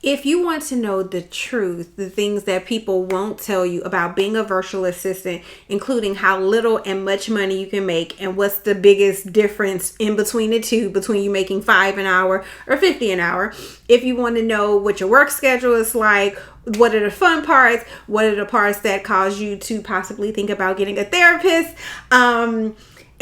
If you want to know the truth, the things that people won't tell you about being a virtual assistant, including how little and much money you can make and what's the biggest difference in between the two, between you making $5 an hour or $50 an hour. If you want to know what your work schedule is like, what are the fun parts, what are the parts that cause you to possibly think about getting a therapist,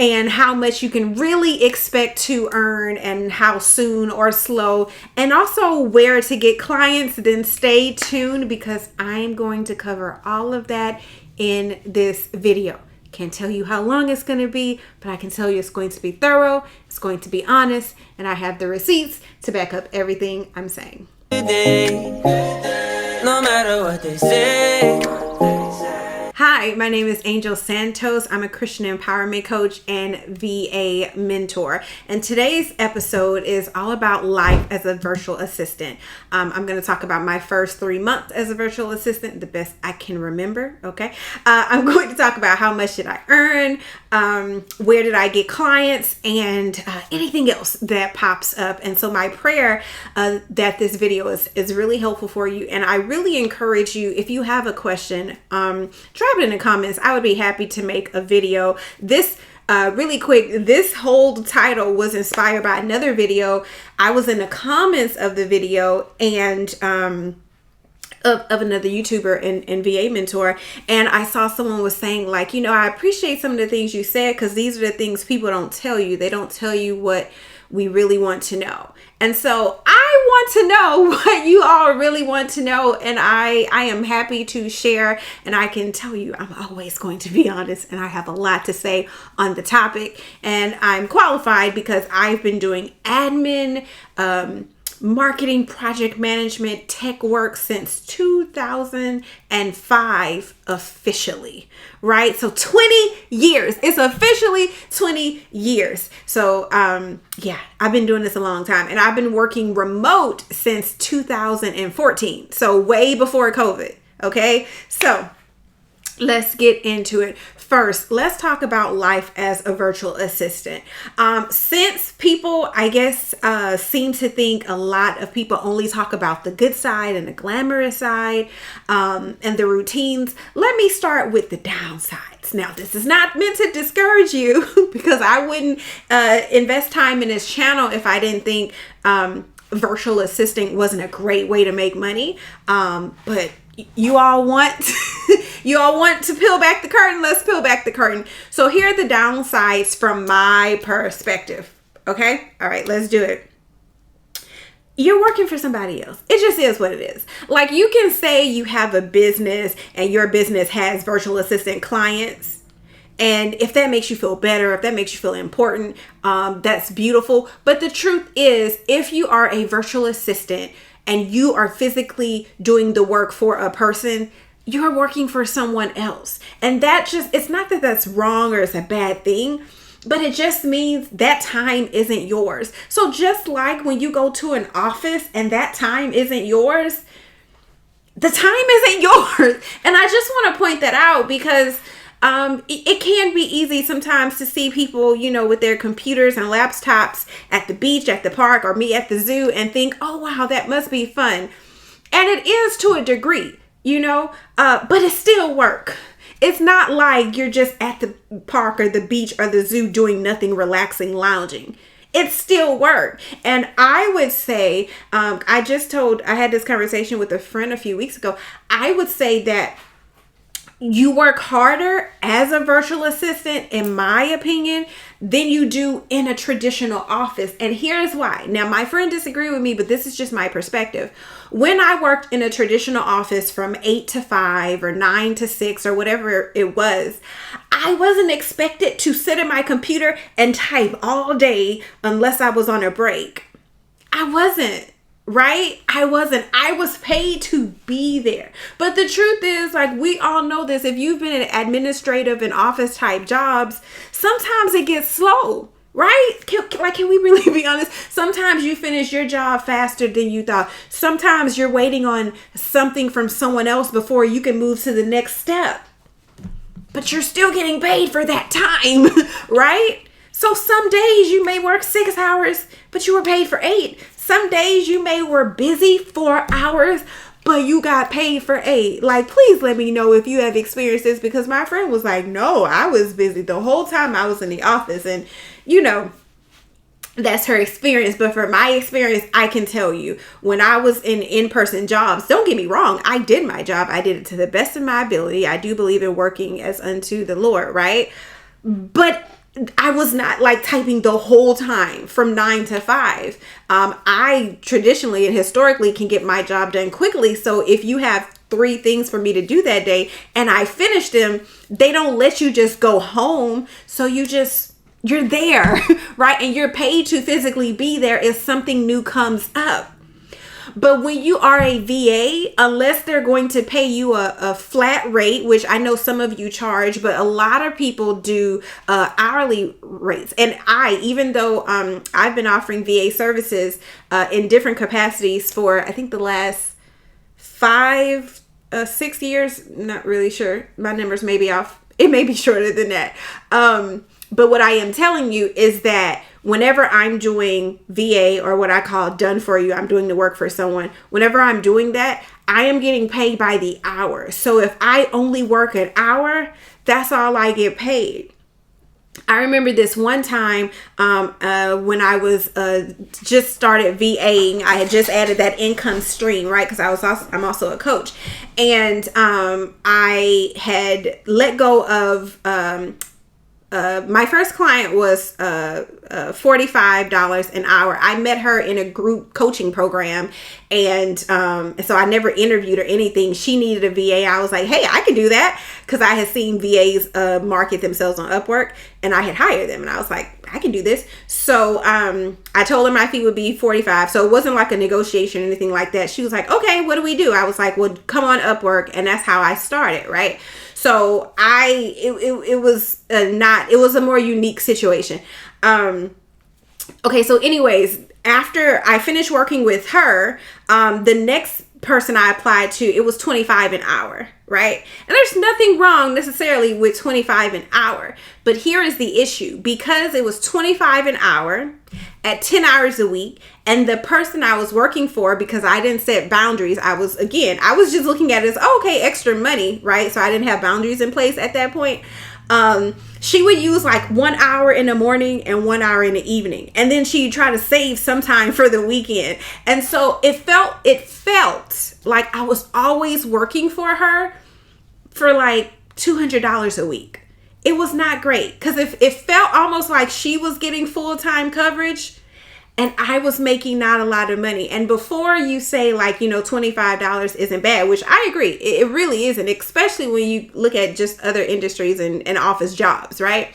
and how much you can really expect to earn and how soon or slow, and also where to get clients, then stay tuned because I'm going to cover all of that in this video. Can't tell you how long it's going to be, but I can tell you it's going to be thorough, it's going to be honest, and I have the receipts to back up everything I'm saying. No matter what they say. Hi, my name is Angel Santos. I'm a Christian empowerment coach and VA mentor. And today's episode is all about life as a virtual assistant. I'm going to talk about my first 3 months as a virtual assistant, the best I can remember. Okay. I'm going to talk about how much did I earn, where did I get clients, and anything else that pops up. And so my prayer that this video is really helpful for you. And I really encourage you, if you have a question, drop it in the comments. I would be happy to make a video. This really quick, this whole title was inspired by another video. I was in the comments of the video and of another YouTuber and VA mentor, and I saw someone was saying, like, you know, I appreciate some of the things you said because these are the things people don't tell you. They don't tell you what we really want to know. And so I want to know what you all really want to know, and I am happy to share, and I can tell you I'm always going to be honest, and I have a lot to say on the topic, and I'm qualified because I've been doing admin, marketing, project management, tech work since 2005 officially, right? So 20 years. It's officially 20 years. So yeah, I've been doing this a long time, and I've been working remote since 2014. So way before COVID. Okay. So let's get into it. First, let's talk about life as a virtual assistant. Since people, I guess, seem to think a lot of people only talk about the good side and the glamorous side and the routines, let me start with the downsides. Now, this is not meant to discourage you because I wouldn't invest time in this channel if I didn't think virtual assisting wasn't a great way to make money. But you all want to peel back the curtain. Let's peel back the curtain. So here are the downsides from my perspective. Okay. All right, let's do it. You're working for somebody else. It just is what it is. Like, you can say you have a business and your business has virtual assistant clients. And if that makes you feel better, if that makes you feel important, that's beautiful. But the truth is, if you are a virtual assistant and you are physically doing the work for a person, you're working for someone else. And that just, it's not that that's wrong or it's a bad thing, but it just means that time isn't yours. So just like when you go to an office and that time isn't yours, the time isn't yours. And I just want to point that out because it can be easy sometimes to see people, you know, with their computers and laptops at the beach, at the park, or me at the zoo and think, oh, wow, that must be fun. And it is to a degree, you know, but it's still work. It's not like you're just at the park or the beach or the zoo doing nothing, relaxing, lounging. It's still work. And I would say, I had this conversation with a friend a few weeks ago. I would say that you work harder as a virtual assistant, in my opinion, than you do in a traditional office. And here's why. Now, my friend disagreed with me, but this is just my perspective. When I worked in a traditional office from 8 to 5 or 9 to 6 or whatever it was, I wasn't expected to sit at my computer and type all day unless I was on a break. I wasn't. Right? I was paid to be there. But the truth is, like, we all know this. If you've been in administrative and office type jobs, sometimes it gets slow, right? Can we really be honest? Sometimes you finish your job faster than you thought. Sometimes you're waiting on something from someone else before you can move to the next step. But you're still getting paid for that time, right? So some days you may work 6 hours, but you were paid for 8. Some days you were busy 4 hours, but you got paid for 8. Like, please let me know if you have experienced this, because my friend was like, no, I was busy the whole time I was in the office. And, that's her experience. But for my experience, I can tell you, when I was in-person jobs, don't get me wrong, I did my job. I did it to the best of my ability. I do believe in working as unto the Lord, right? But I was not like typing the whole time from 9 to 5. I traditionally and historically can get my job done quickly. So if you have 3 things for me to do that day and I finish them, they don't let you just go home. So you're there, right? And you're paid to physically be there if something new comes up. But when you are a VA, unless they're going to pay you a flat rate, which I know some of you charge, but a lot of people do hourly rates. And even though I've been offering VA services in different capacities for, I think, the last 5, 6 years, not really sure. My numbers may be off. It may be shorter than that. But what I am telling you is that whenever I'm doing VA, or what I call done for you, I'm doing the work for someone. Whenever I'm doing that, I am getting paid by the hour. So if I only work an hour, that's all I get paid. I remember this one time when I was just started VAing. I had just added that income stream, right? Because I'm also a coach, and I had let go of my first client was $45 an hour. I met her in a group coaching program, and so I never interviewed or anything. She needed a VA. I was like, hey, I can do that, because I had seen VAs market themselves on Upwork, and I had hired them, and I was like, I can do this. So I told her my fee would be $45. So it wasn't like a negotiation or anything like that. She was like, okay, what do we do? I was like, well, come on Upwork, and that's how I started, right? So it was a more unique situation. Okay, so anyways, after I finished working with her, the next person I applied to, it was $25 an hour, right? And there's nothing wrong necessarily with $25 an hour, but here is the issue. Because it was $25 an hour at 10 hours a week, and the person I was working for, because I didn't set boundaries, I was just looking at it as, okay, extra money, right? So I didn't have boundaries in place at that point. She would use like 1 hour in the morning and 1 hour in the evening. And then she'd try to save some time for the weekend. And so it felt like I was always working for her for like $200 a week. It was not great, because it felt almost like she was getting full-time coverage and I was making not a lot of money. And before you say like, $25 isn't bad, which I agree, it really isn't, especially when you look at just other industries and office jobs, right?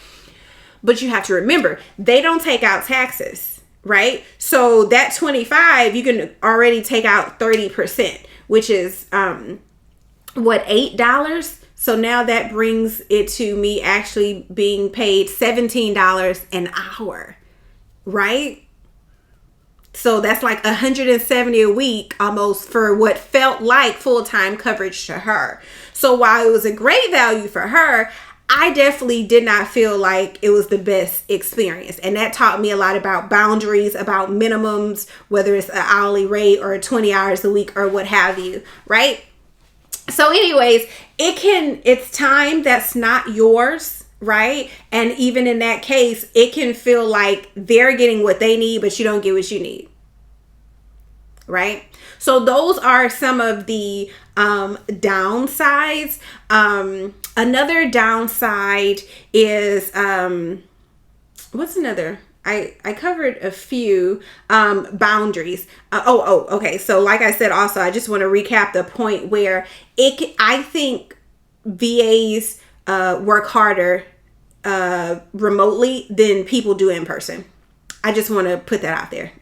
But you have to remember, they don't take out taxes, right? So that 25, you can already take out 30%, which is $8? So now that brings it to me actually being paid $17 an hour, right? So that's like $170 a week almost for what felt like full-time coverage to her. So while it was a great value for her, I definitely did not feel like it was the best experience. And that taught me a lot about boundaries, about minimums, whether it's an hourly rate or 20 hours a week or what have you, right? So anyways, it's time that's not yours, right? And even in that case, it can feel like they're getting what they need, but you don't get what you need, right? So those are some of the downsides. Another downside is, what's another? I covered a few boundaries. Okay. So like I said, also, I just want to recap the point where I think VAs work harder remotely than people do in person. I just want to put that out there.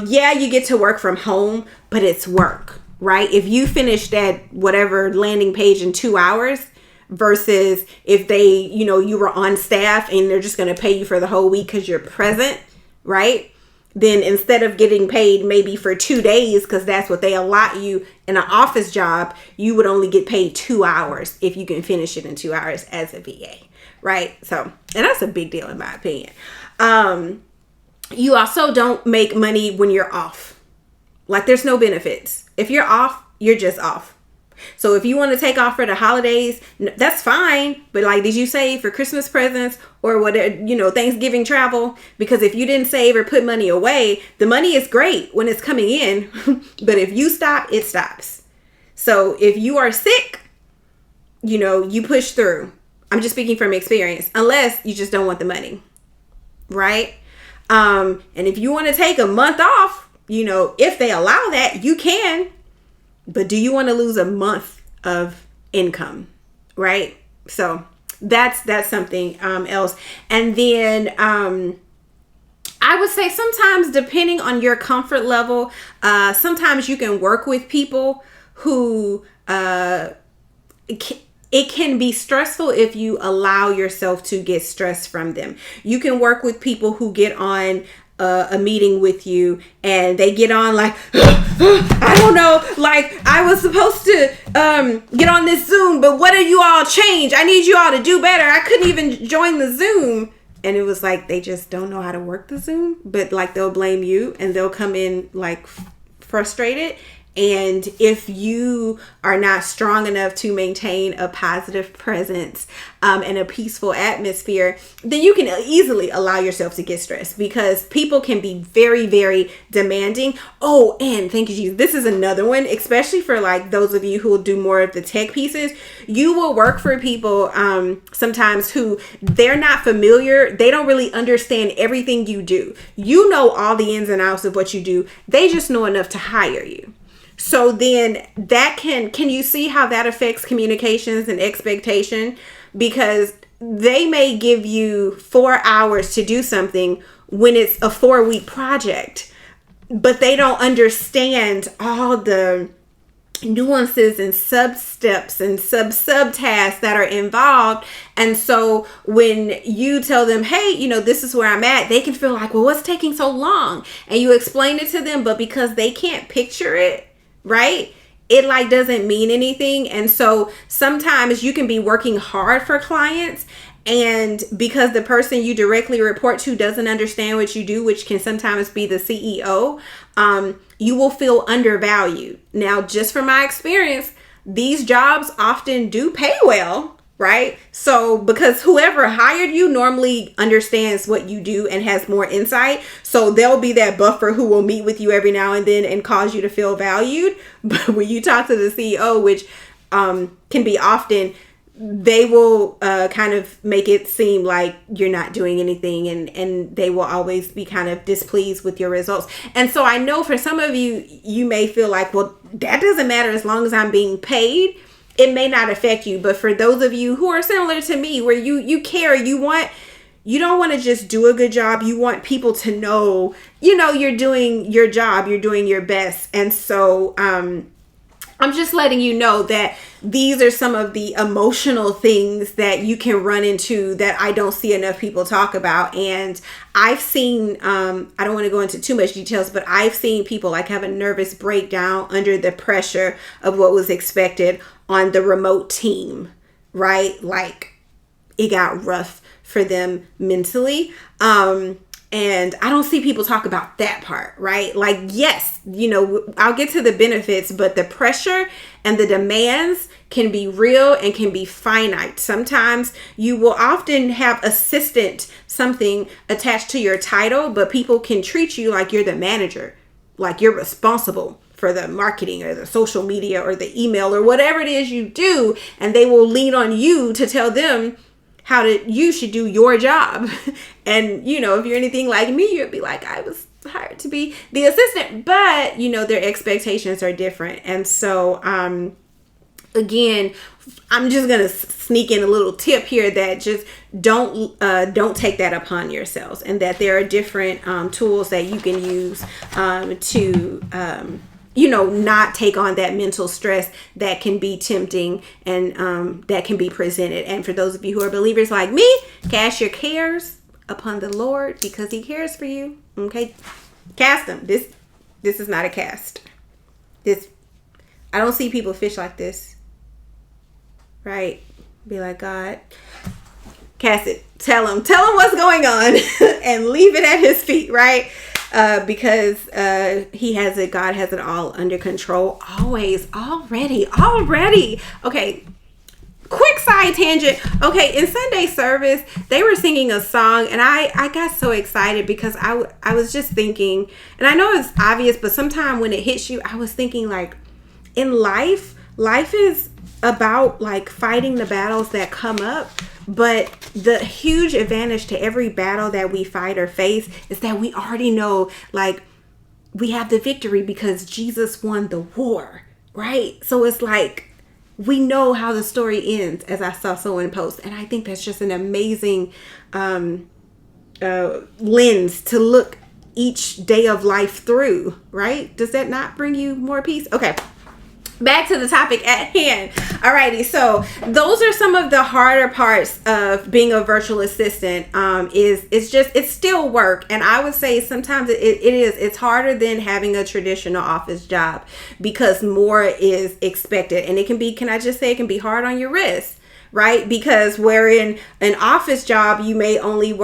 Yeah, you get to work from home, but it's work, right? If you finish that whatever landing page in 2 hours, versus if you were on staff and they're just going to pay you for the whole week because you're present, right? Then instead of getting paid maybe for 2 days, because that's what they allot you in an office job, you would only get paid 2 hours if you can finish it in 2 hours as a VA, right? So, and that's a big deal in my opinion. You also don't make money when you're off. Like, there's no benefits. If you're off, you're just off. So if you want to take off for the holidays, that's fine. But like, did you save for Christmas presents or whatever, Thanksgiving travel? Because if you didn't save or put money away, the money is great when it's coming in. But if you stop, it stops. So if you are sick, you push through. I'm just speaking from experience, unless you just don't want the money. Right? And if you want to take a month off, if they allow that, you can. But do you want to lose a month of income? Right? So that's something else. And then I would say sometimes, depending on your comfort level, sometimes you can work with people who it can be stressful if you allow yourself to get stressed from them. You can work with people who get on a meeting with you and they get on like, I don't know, like I was supposed to get on this Zoom, but what are you all changed? I need you all to do better. I couldn't even join the Zoom. And it was like, they just don't know how to work the Zoom, but like they'll blame you and they'll come in like frustrated. And if you are not strong enough to maintain a positive presence and a peaceful atmosphere, then you can easily allow yourself to get stressed, because people can be very, very demanding. Oh, and thank you, Jesus. This is another one, especially for like those of you who will do more of the tech pieces. You will work for people sometimes who they're not familiar. They don't really understand everything you do. You know all the ins and outs of what you do. They just know enough to hire you. So then that can you see how that affects communications and expectation? Because they may give you 4 hours to do something when it's a 4-week project, but they don't understand all the nuances and sub steps and sub tasks that are involved. And so when you tell them, hey, this is where I'm at, they can feel like, well, what's taking so long? And you explain it to them, but because they can't picture it, right? It like doesn't mean anything. And so sometimes you can be working hard for clients, and because the person you directly report to doesn't understand what you do, which can sometimes be the CEO, you will feel undervalued. Now, just from my experience, these jobs often do pay well, right? So because whoever hired you normally understands what you do and has more insight. So there'll be that buffer who will meet with you every now and then and cause you to feel valued. But when you talk to the CEO, which can be often, they will kind of make it seem like you're not doing anything, and they will always be kind of displeased with your results. And so I know for some of you, you may feel like, well, that doesn't matter as long as I'm being paid. It may not affect you. But for those of you who are similar to me, where you care, you don't want to just do a good job. You want people to know, you're doing your job, you're doing your best. And so I'm just letting you know that these are some of the emotional things that you can run into that I don't see enough people talk about. And I've seen, I don't want to go into too much details, but I've seen people like have a nervous breakdown under the pressure of what was expected on the remote team, right? Like it got rough for them mentally. And I don't see people talk about that part, right? Like, yes, I'll get to the benefits, but the pressure and the demands can be real and can be finite. Sometimes you will often have assistant something attached to your title, but people can treat you like you're the manager, like you're responsible for the marketing or the social media or the email or whatever it is you do. And they will lean on you to tell them you should do your job. And, if you're anything like me, you'd be like, I was hired to be the assistant, but, their expectations are different. And so, again, I'm just going to sneak in a little tip here that just don't take that upon yourselves, and that there are different tools that you can use to not take on that mental stress that can be tempting and that can be presented. And for those of you who are believers like me, cast your cares upon the Lord because he cares for you. Okay? Cast them. This is not a cast. I don't see people fish like this. Right? Be like, God, Cass, tell him what's going on and leave it at his feet, right? Because he has it, God has it all under control. Already. Okay. Quick side tangent. Okay, in Sunday service, they were singing a song, and I got so excited because I was just thinking, and I know it's obvious, but sometimes when it hits you, I was thinking, like, in life is about, like, fighting the battles that come up, but the huge advantage to every battle that we fight or face is that we already know, like, we have the victory because Jesus won the war, right? So it's like, we know how the story ends, as I saw someone post. And I think that's just an amazing lens to look each day of life through, right? Does that not bring you more peace? Okay. Back to the topic at hand. Alrighty, so those are some of the harder parts of being a virtual assistant. It's still work, and I would say sometimes it's harder than having a traditional office job because more is expected, and it can be hard on your wrist, right? Because where in an office job you may only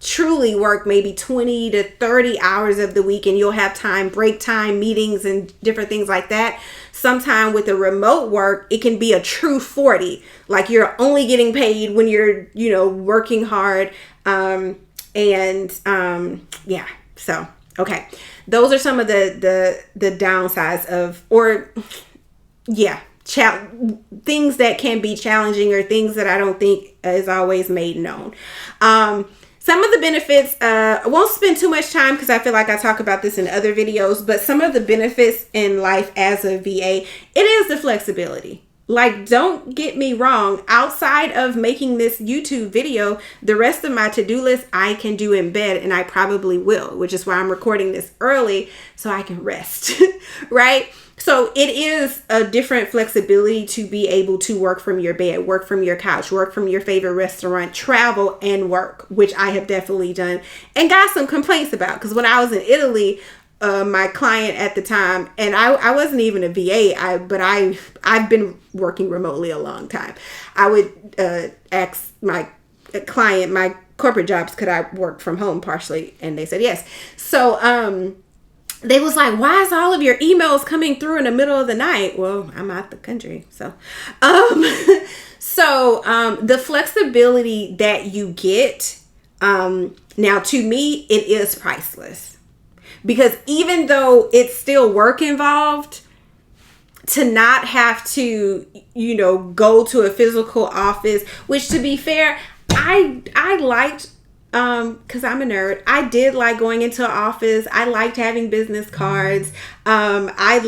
truly work maybe 20 to 30 hours of the week, and you'll have break time, meetings, and different things like that. Sometime with the remote work, it can be a true 40. Like, you're only getting paid when you're, working hard. Yeah. So, okay. Those are some of the downsides of, things that can be challenging, or things that I don't think is always made known. Some of the benefits, I won't spend too much time because I feel like I talk about this in other videos, but some of the benefits in life as a VA, it is the flexibility. Like, don't get me wrong, outside of making this YouTube video, the rest of my to-do list I can do in bed, and I probably will, which is why I'm recording this early so I can rest, right? So it is a different flexibility to be able to work from your bed, work from your couch, work from your favorite restaurant, travel and work, which I have definitely done and got some complaints about. Because when I was in Italy, my client at the time, and I wasn't even a VA, but I've been working remotely a long time. I would ask my client, my corporate jobs, could I work from home partially? And they said yes. So they was like, why is all of your emails coming through in the middle of the night? Well, I'm out the country. So, the flexibility that you get, now to me, it is priceless, because even though it's still work involved, to not have to, go to a physical office, which, to be fair, I liked, because I'm a nerd. I did like going into an office. I liked having business cards. I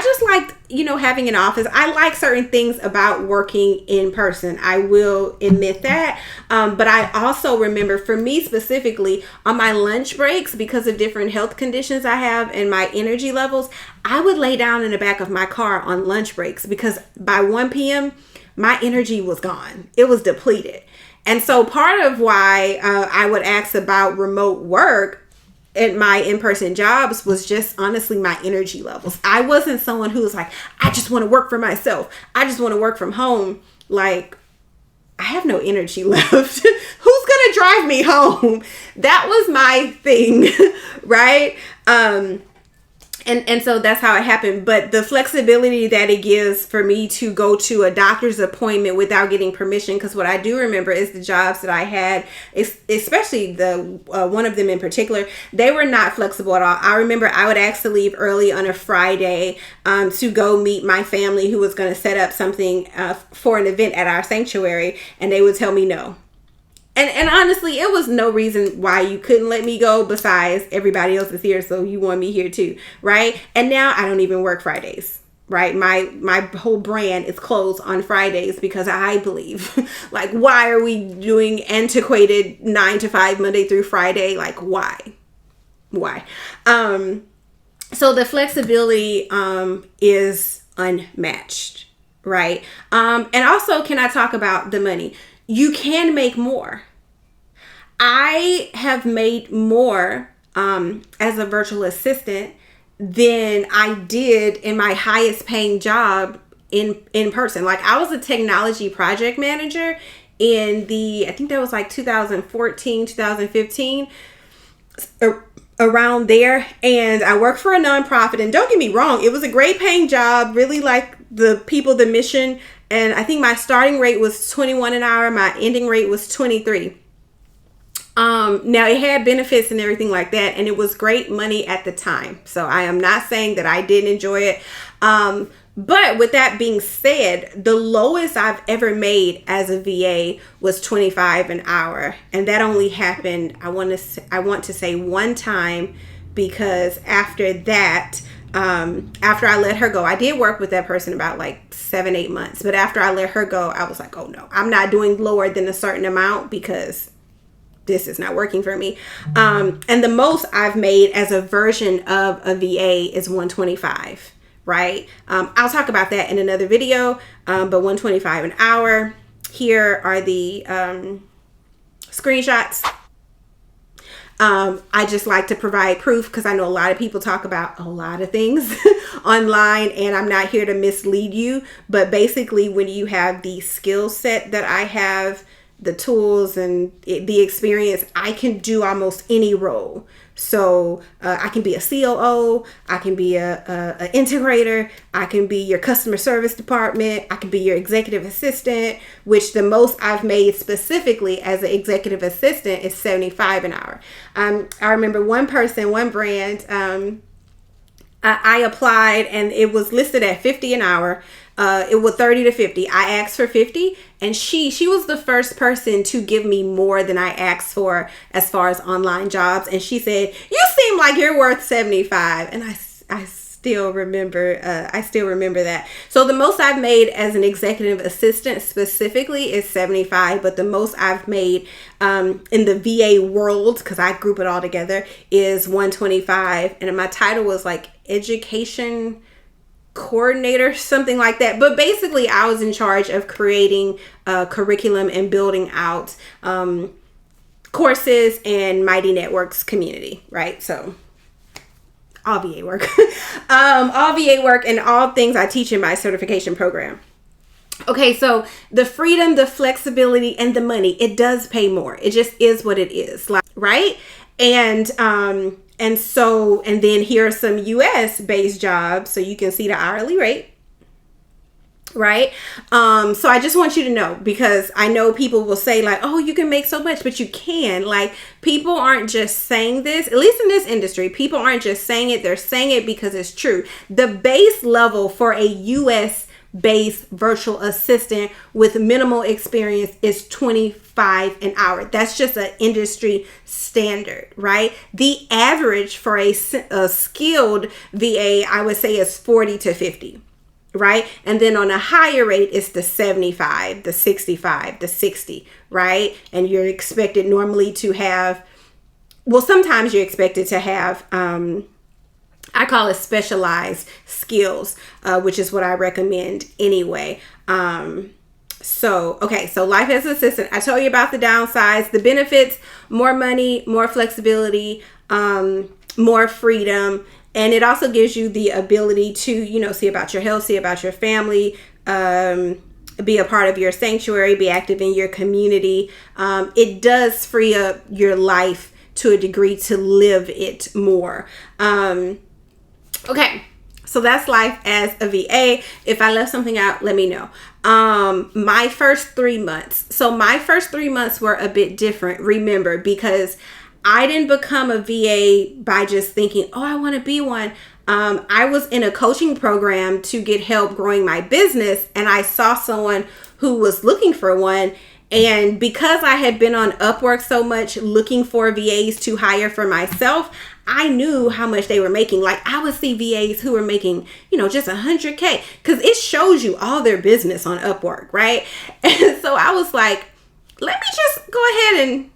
just liked, having an office. I like certain things about working in person. I will admit that. But I also remember, for me specifically, on my lunch breaks, because of different health conditions I have and my energy levels, I would lay down in the back of my car on lunch breaks, because by 1 p.m., my energy was gone. It was depleted. And so part of why I would ask about remote work at my in-person jobs was just honestly my energy levels. I wasn't someone who was like, I just want to work for myself. I just want to work from home. Like, I have no energy left. Who's going to drive me home? That was my thing, right? And so that's how it happened. But the flexibility that it gives for me to go to a doctor's appointment without getting permission, because what I do remember is the jobs that I had, especially the one of them in particular, they were not flexible at all. I remember I would ask to leave early on a Friday to go meet my family who was going to set up something for an event at our sanctuary, and they would tell me no. And honestly, it was no reason why you couldn't let me go, besides everybody else is here, so you want me here too, right? And now I don't even work Fridays, right? My whole brand is closed on Fridays, because I believe, like, why are we doing antiquated 9 to 5 Monday through Friday? Like, why? So the flexibility is unmatched, right? And also, can I talk about the money? You can make more. I have made more as a virtual assistant than I did in my highest paying job in person. Like, I was a technology project manager I think that was like 2014, 2015, around there. And I worked for a nonprofit, and don't get me wrong, it was a great paying job, really like the people, the mission. And I think my starting rate was 21 an hour. My ending rate was 23. Now it had benefits and everything like that, and it was great money at the time. So I am not saying that I didn't enjoy it. But with that being said, the lowest I've ever made as a VA was 25 an hour. And that only happened, I want to say one time, because after that, after I let her go, I did work with that person about like 7-8 months. But after I let her go, I was like, oh no, I'm not doing lower than a certain amount because this is not working for me. And the most I've made as a version of a VA is 125. Right? I'll talk about that in another video, but 125 an hour. Here are the screenshots. I just like to provide proof because I know a lot of people talk about a lot of things online, and I'm not here to mislead you. But basically, when you have the skill set that I have, the tools and the experience, I can do almost any role. So I can be a COO, I can be a integrator, I can be your customer service department, I can be your executive assistant, which the most I've made specifically as an executive assistant is 75 an hour. I remember one brand, I applied and it was listed at 50 an hour. It was 30 to 50. I asked for 50, and she was the first person to give me more than I asked for as far as online jobs. And she said, "You seem like you're worth 75." And I still remember that. So the most I've made as an executive assistant specifically is 75, but the most I've made in the VA world, because I group it all together, is 125. And my title was like education coordinator, something like that. But basically, I was in charge of creating a curriculum and building out courses and Mighty Networks community, right? So all VA work, all VA work, and all things I teach in my certification program. Okay, so the freedom, the flexibility, and the money, it does pay more. It just is what it is, like, right? And then here are some US based jobs, so you can see the hourly rate, right? So I just want you to know, because I know people will say like, oh, you can make so much, but you can. Like, people aren't just saying this, at least in this industry, people aren't just saying it, they're saying it because it's true. The base level for a US based virtual assistant with minimal experience is 25 an hour. That's just an industry standard, right? The average for a skilled VA, I would say, is 40 to 50, right? And then on a higher rate, it's the 75, the 65, the 60, right? And you're expected normally to have, well, sometimes you're expected to have, I call it specialized skills, which is what I recommend anyway. So life as an assistant, I told you about the downsides, the benefits: more money, more flexibility, more freedom. And it also gives you the ability to, see about your health, see about your family, be a part of your sanctuary, be active in your community. It does free up your life to a degree to live it more. Okay, so that's life as a VA. If I left something out, let me know. My first 3 months. So my first 3 months were a bit different, remember, because I didn't become a VA by just thinking, oh, I want to be one. I was in a coaching program to get help growing my business, and I saw someone who was looking for one. And because I had been on Upwork so much looking for VAs to hire for myself, I knew how much they were making. Like, I would see VAs who were making, just 100K, because it shows you all their business on Upwork, right? And so I was like, let me just go ahead and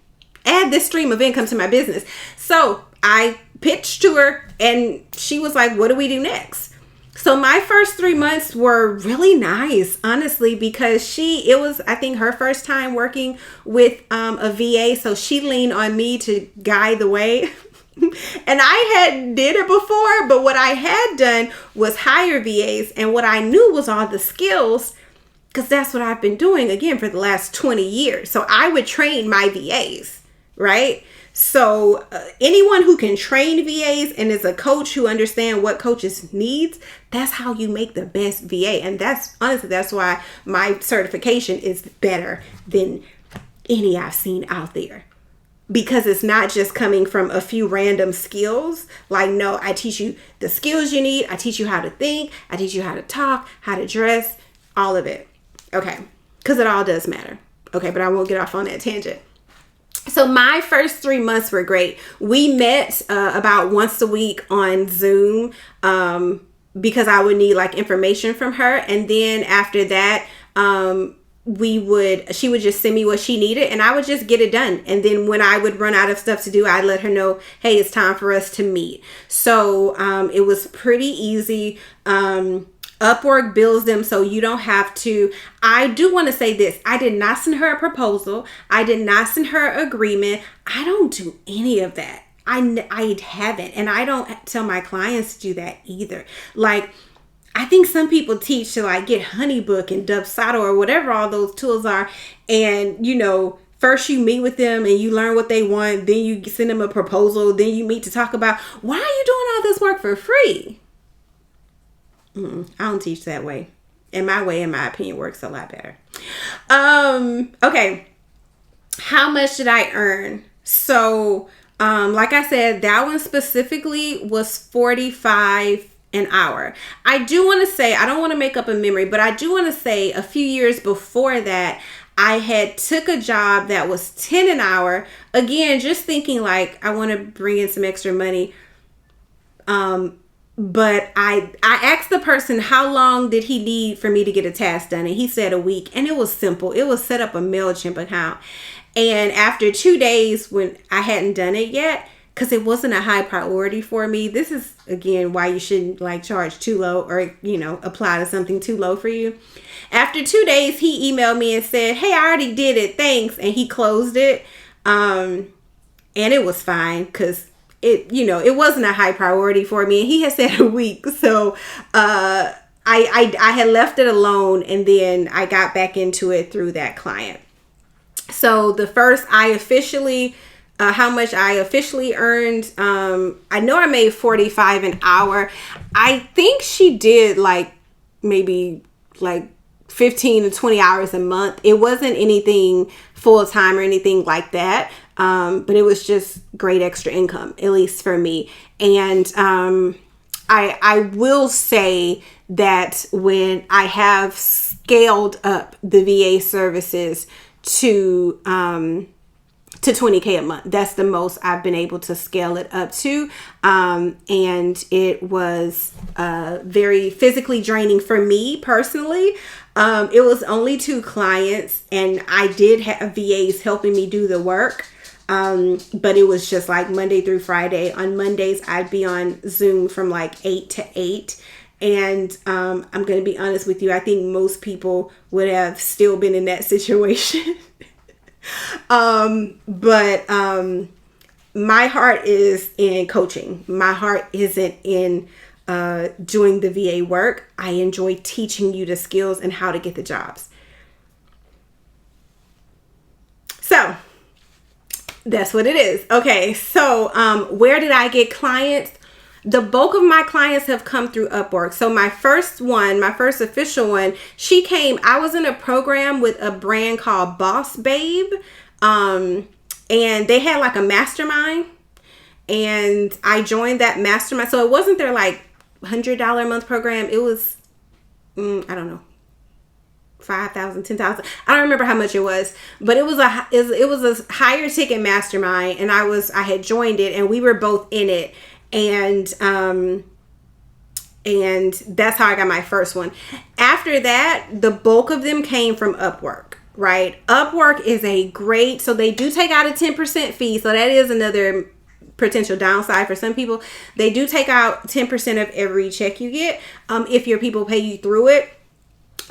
add this stream of income to my business. So I pitched to her, and she was like, what do we do next? So my first 3 months were really nice, honestly, because it was, I think, her first time working with a VA. So she leaned on me to guide the way. And I did it before, but what I had done was hire VAs, and what I knew was all the skills, because that's what I've been doing, again, for the last 20 years. So I would train my VAs, right? So anyone who can train VAs and is a coach who understands what coaches needs, that's how you make the best VA. And that's honestly, that's why my certification is better than any I've seen out there. Because it's not just coming from a few random skills. Like, no, I teach you the skills you need. I teach you how to think. I teach you how to talk, how to dress, all of it. Okay. Because it all does matter. Okay. But I won't get off on that tangent. So my first 3 months were great. We met about once a week on Zoom because I would need like information from her. And then after that, she would just send me what she needed and I would just get it done. And then when I would run out of stuff to do, I'd let her know, hey, it's time for us to meet. So it was pretty easy. Upwork bills them so you don't have to. I do want to say this. I did not send her a proposal. I did not send her an agreement. I don't do any of that. I haven't. And I don't tell my clients to do that either. Like, I think some people teach to like get Honeybook and Dubsado or whatever all those tools are. And, you know, first you meet with them and you learn what they want. Then you send them a proposal. Then you meet to talk about, why are you doing all this work for free? I don't teach that way. And my way, in my opinion, works a lot better. Okay. How much did I earn? So, like I said, that one specifically was $45 an hour. I do want to say, I don't want to make up a memory, but I do want to say a few years before that, I had took a job that was $10 an hour. Again, just thinking like, I want to bring in some extra money. But I asked the person, how long did he need for me to get a task done? And he said a week. And it was simple. It was set up a MailChimp account. And after 2 days, when I hadn't done it yet, because it wasn't a high priority for me. This is, again, why you shouldn't like charge too low or, you know, apply to something too low for you. After 2 days, he emailed me and said, hey, I already did it. Thanks. And he closed it. And it was fine because it wasn't a high priority for me. And he had said a week. So I had left it alone and then I got back into it through that client. So the first how much I officially earned, I know I made $45 an hour. I think she did like maybe like 15 to 20 hours a month. It wasn't anything full time or anything like that. But it was just great extra income, at least for me. And I will say that when I have scaled up the VA services to 20K a month, that's the most I've been able to scale it up to. And it was very physically draining for me personally. It was only 2 clients and I did have VAs helping me do the work. But it was just like Monday through Friday. On Mondays, I'd be on Zoom from like 8 to 8. And I'm going to be honest with you. I think most people would have still been in that situation. But my heart is in coaching. My heart isn't in doing the VA work. I enjoy teaching you the skills and how to get the jobs. So that's what it is. Okay. So, where did I get clients? The bulk of my clients have come through Upwork. So my first official one, I was in a program with a brand called Boss Babe. And they had like a mastermind and I joined that mastermind. So it wasn't their like $100 a month program. It was, I don't know, 5,000, 10,000. I don't remember how much it was, but it was a higher ticket mastermind and I had joined it and we were both in it. And that's how I got my first one. After that, the bulk of them came from Upwork, right? Upwork is so they do take out a 10% fee. So that is another potential downside for some people. They do take out 10% of every check you get, if your people pay you through it.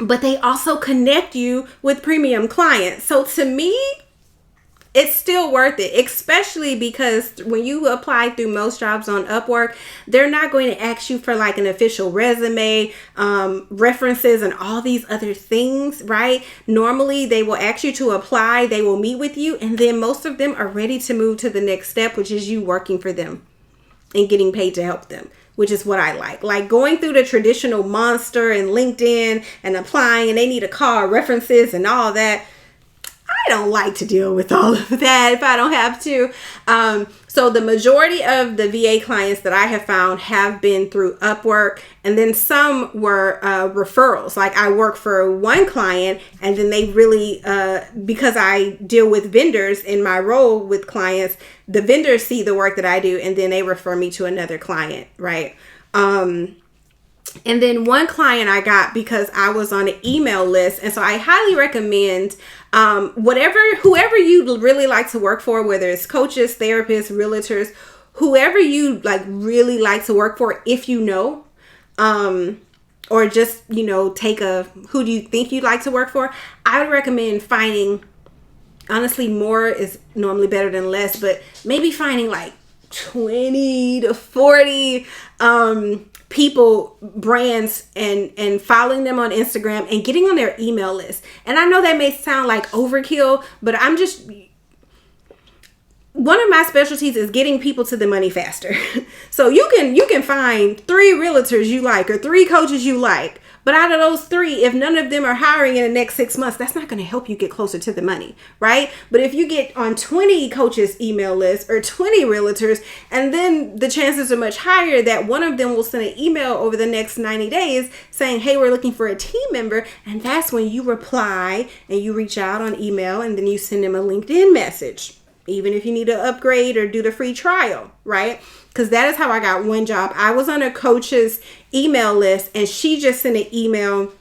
But they also connect you with premium clients. So to me, it's still worth it, especially because when you apply through most jobs on Upwork, they're not going to ask you for like an official resume, references, and all these other things, right? Normally, they will ask you to apply, they will meet with you, and then most of them are ready to move to the next step, which is you working for them and getting paid to help them, which is what I like. Like going through the traditional Monster and LinkedIn and applying, and they need a car, references, and all that. I don't like to deal with all of that if I don't have to. So the majority of the VA clients that I have found have been through Upwork, and then some were referrals. Like I work for one client, and then they really, because I deal with vendors in my role with clients, the vendors see the work that I do, and then they refer me to another client, right? And then one client I got because I was on an email list. And so I highly recommend whoever you really like to work for, whether it's coaches, therapists, realtors, whoever you like really like to work for, if you know, or just, take who do you think you'd like to work for? I would recommend finding, honestly, more is normally better than less, but maybe finding like 20 to 40 people, brands, and following them on Instagram and getting on their email list. And I know that may sound like overkill, but one of my specialties is getting people to the money faster. So you can find 3 realtors you like or 3 coaches you like, but out of those 3, if none of them are hiring in the next 6 months, that's not going to help you get closer to the money, right? But if you get on 20 coaches email lists or 20 realtors, and then the chances are much higher that one of them will send an email over the next 90 days saying, hey, we're looking for a team member. And that's when you reply and you reach out on email, and then you send them a LinkedIn message, even if you need to upgrade or do the free trial, right? Because that is how I got one job. I was on a coach's email list, and she just sent an email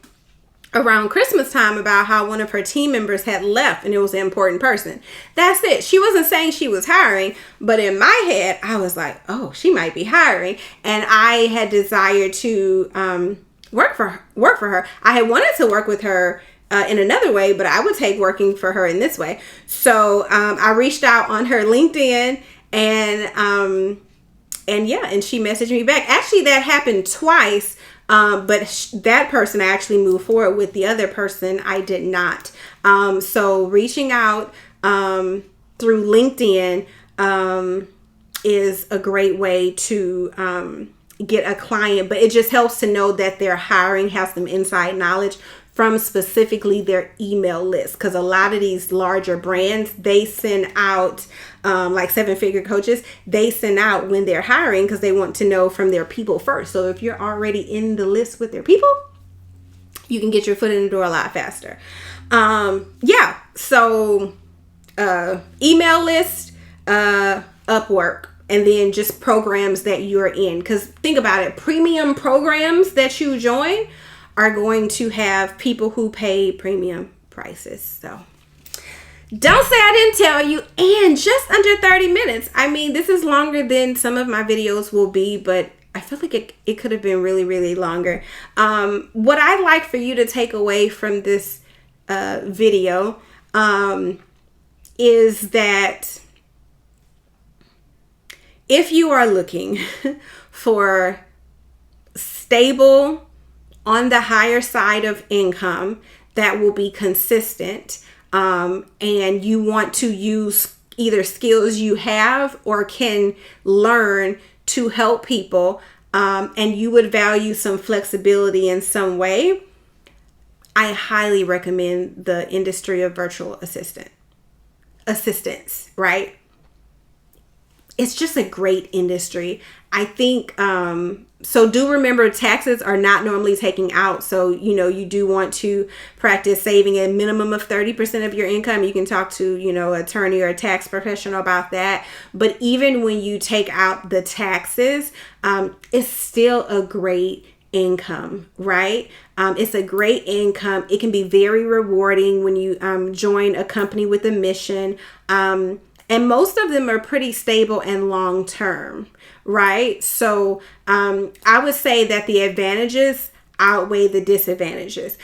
around Christmas time about how one of her team members had left, and it was an important person. That's it. She wasn't saying she was hiring, but in my head, I was like, oh, she might be hiring. And I had desired to work for her. I had wanted to work with her in another way, but I would take working for her in this way. So I reached out on her LinkedIn, and she messaged me back. Actually, that happened twice, but that person I actually moved forward with. The other person I did not. So reaching out through LinkedIn is a great way to get a client, but it just helps to know that they're hiring, have some inside knowledge from specifically their email list, because a lot of these larger brands, they send out like 7-figure coaches, they send out when they're hiring because they want to know from their people first. So if you're already in the list with their people, you can get your foot in the door a lot faster. So email list, Upwork, and then just programs that you're in. Because think about it, premium programs that you join are going to have people who pay premium prices. So don't say I didn't tell you. And just under 30 minutes. I mean, this is longer than some of my videos will be, but I feel like it could have been really, really longer. What I'd like for you to take away from this video is that if you are looking for stable, on the higher side of income that will be consistent, and you want to use either skills you have or can learn to help people, and you would value some flexibility in some way, I highly recommend the industry of virtual assistants, right? It's just a great industry. I think, so do remember taxes are not normally taken out. So, you do want to practice saving a minimum of 30% of your income. You can talk to, attorney or a tax professional about that. But even when you take out the taxes, it's still a great income, right? It's a great income. It can be very rewarding when you join a company with a mission. And most of them are pretty stable and long term, right? So I would say that the advantages outweigh the disadvantages.